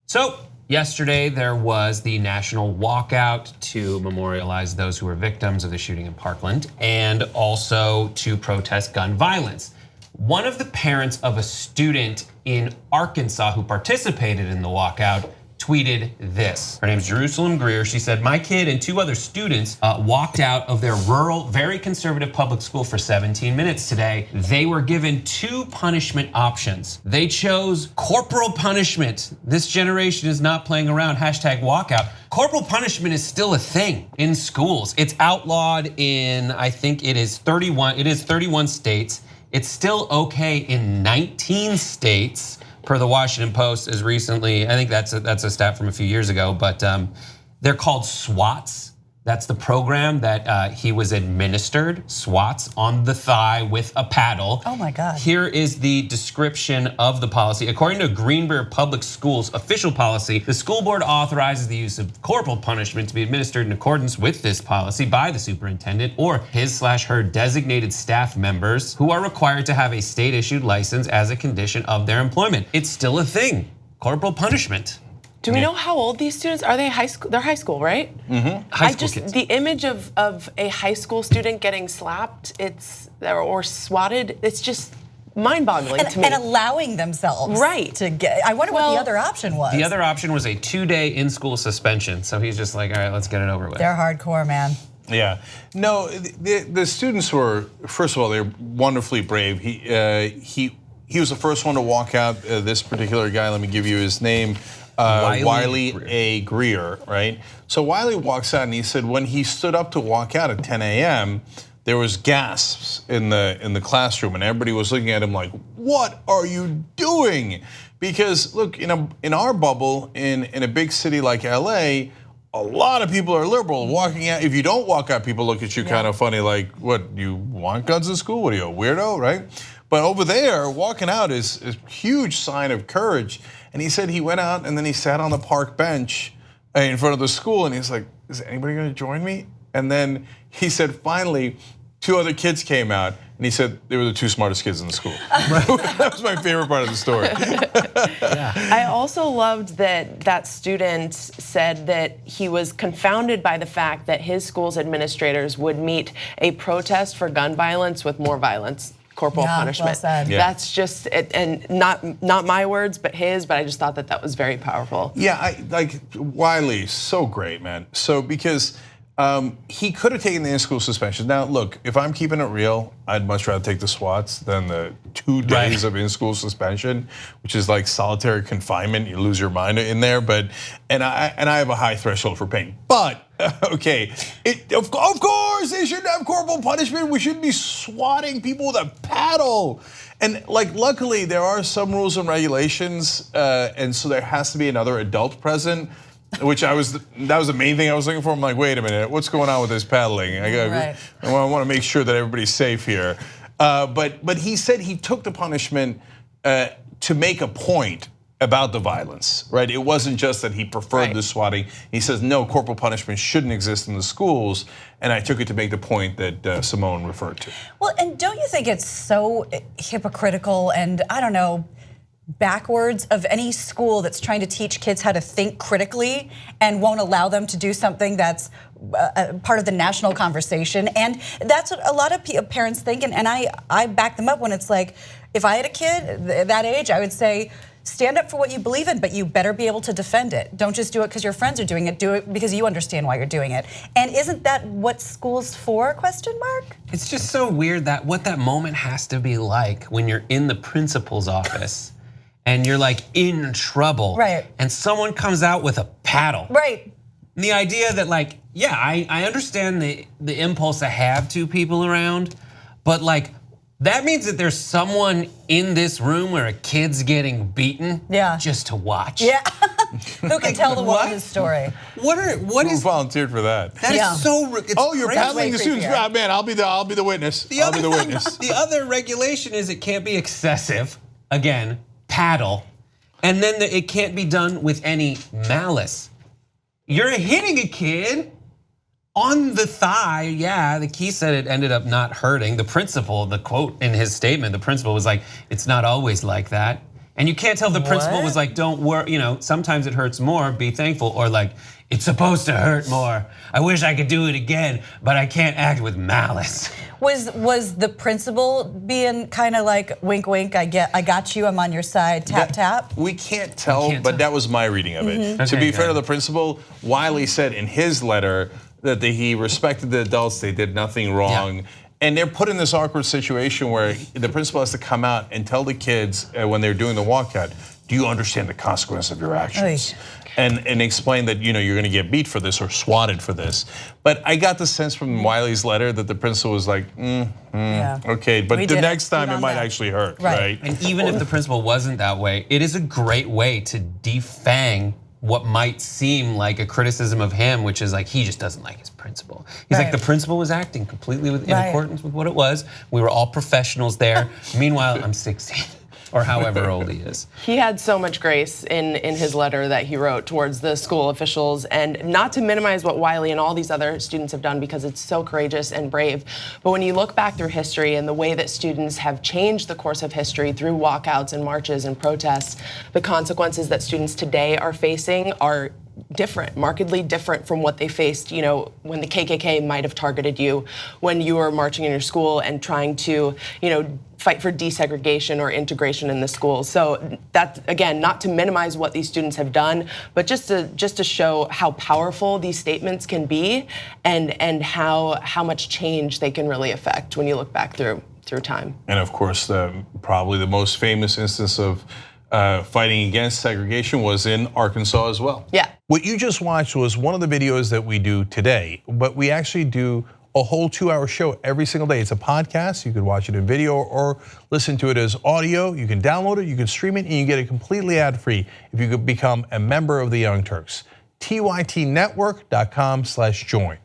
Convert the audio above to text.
So yesterday there was the national walkout to memorialize those who were victims of the shooting in Parkland and also to protest gun violence. One of the parents of a student in Arkansas who participated in the walkout tweeted this. Her name is Jerusalem Greer. She said, "My kid and 2 other students walked out of their rural, very conservative public school for 17 minutes today. They were given 2 punishment options. They chose corporal punishment. This generation is not playing around, #walkout. Corporal punishment is still a thing in schools. It's outlawed in, I think it is 31 states. It's still okay in 19 states. Per the Washington Post as recently, I think that's a stat from a few years ago, but they're called SWATs. That's the program that he was administered, SWATs, on the thigh with a paddle. Oh my God. Here is the description of the policy. According to Greenbrier Public Schools official policy, the school board authorizes the use of corporal punishment to be administered in accordance with this policy by the superintendent or his/her designated staff members who are required to have a state-issued license as a condition of their employment. It's still a thing, corporal punishment. Do we know how old these students are? They high school? They're high school, right? High school kids. The image of a high school student getting slapped, or swatted, it's just mind-boggling to me. And allowing themselves to get. I wonder what the other option was. The other option was a 2-day in-school suspension. So he's just like, all right, let's get it over with. They're hardcore, man. Yeah, no, the students were, first of all, they're wonderfully brave. He was the first one to walk out. This particular guy, let me give you his name. Wiley A. Greer, right? So Wiley walks out and he said when he stood up to walk out at 10 a.m., there was gasps in the classroom and everybody was looking at him like, what are you doing? Because look, in our bubble, in a big city like LA, a lot of people are liberal. Walking out, if you don't walk out, people look at you kind of funny like, what, you want guns in school? What are you, a weirdo, right? But over there, walking out is a huge sign of courage. And he said he went out and then he sat on the park bench in front of the school and he's like, is anybody gonna join me? And then he said finally, 2 other kids came out and he said they were the 2 smartest kids in the school. That was my favorite part of the story. I also loved that student said that he was confounded by the fact that his school's administrators would meet a protest for gun violence with more violence. Corporal punishment. Well said. That's just it, and not my words, but his. But I just thought that was very powerful. Yeah, I like Wiley, so great, man. So because he could have taken the in-school suspension. Now, look, if I'm keeping it real, I'd much rather take the SWATs than the 2 days of in-school suspension, which is like solitary confinement. You lose your mind in there. But and I have a high threshold for pain. But okay, of course they shouldn't have corporal punishment. We shouldn't be swatting people with a paddle. And like, luckily there are some rules and regulations, and so there has to be another adult present. Which that was the main thing I was looking for. I'm like, wait a minute, what's going on with this paddling? I want to make sure that everybody's safe here. But he said he took the punishment to make a point about the violence, right? It wasn't just that he preferred the swatting. He says, no, corporal punishment shouldn't exist in the schools. And I took it to make the point that Simone referred to. Well, and don't you think it's so hypocritical and, I don't know, backwards of any school that's trying to teach kids how to think critically and won't allow them to do something that's part of the national conversation? And that's what a lot of parents think, and I back them up when it's like, if I had a kid that age, I would say, stand up for what you believe in, but you better be able to defend it. Don't just do it because your friends are doing it, do it because you understand why you're doing it. And isn't that what school's for, question mark? It's just so weird that what that moment has to be like when you're in the principal's office and you're like in trouble. Right. And someone comes out with a paddle. Right. And the idea that like, yeah, I understand the impulse to have 2 people around, but like, that means that there's someone in this room where a kid's getting beaten just to watch. Yeah, who can tell the world his story? Who volunteered for that? That is so. Oh, you're paddling the students. Yeah. Man, I'll be the witness. I'll be the witness. The other regulation is it can't be excessive. Again, paddle, and then it can't be done with any malice. You're hitting a kid on the thigh. Yeah, the key said it ended up not hurting. The principal, the quote in his statement, the principal was like, "It's not always like that." And you can't tell the principal was like, don't worry, sometimes it hurts more, be thankful, or like, it's supposed to hurt more. I wish I could do it again, but I can't act with malice. Was the principal being kind of like, wink, wink, I got you, I'm on your side, tap, tap? We can't tell, but that was my reading of it. To be fair to the principal, Wiley said in his letter that he respected the adults, they did nothing wrong. Yeah. And they're put in this awkward situation where the principal has to come out and tell the kids when they're doing the walkout, do you understand the consequence of your actions? And explain that you're going to get beat for this or swatted for this. But I got the sense from Wiley's letter that the principal was like, okay, but the next time it might actually hurt, right? And even if the principal wasn't that way, it is a great way to defang what might seem like a criticism of him, which is like he just doesn't like his principal. He's like, the principal was acting completely in accordance with what it was. We were all professionals there. Meanwhile, I'm 16. Or however old he is. He had so much grace in his letter that he wrote towards the school officials, and not to minimize what Wiley and all these other students have done because it's so courageous and brave. But when you look back through history and the way that students have changed the course of history through walkouts and marches and protests, the consequences that students today are facing are different, markedly different from what they faced, when the KKK might have targeted you, when you were marching in your school and trying to, fight for desegregation or integration in the schools. So that, again, not to minimize what these students have done, but just to show how powerful these statements can be and how much change they can really affect when you look back through time. And of course, probably the most famous instance of fighting against segregation was in Arkansas as well. Yeah. What you just watched was one of the videos that we do today, but we actually do a whole 2-hour show every single day. It's a podcast. You can watch it in video or listen to it as audio. You can download it, you can stream it, and you get it completely ad-free if you could become a member of the Young Turks. TYTnetwork.com/join.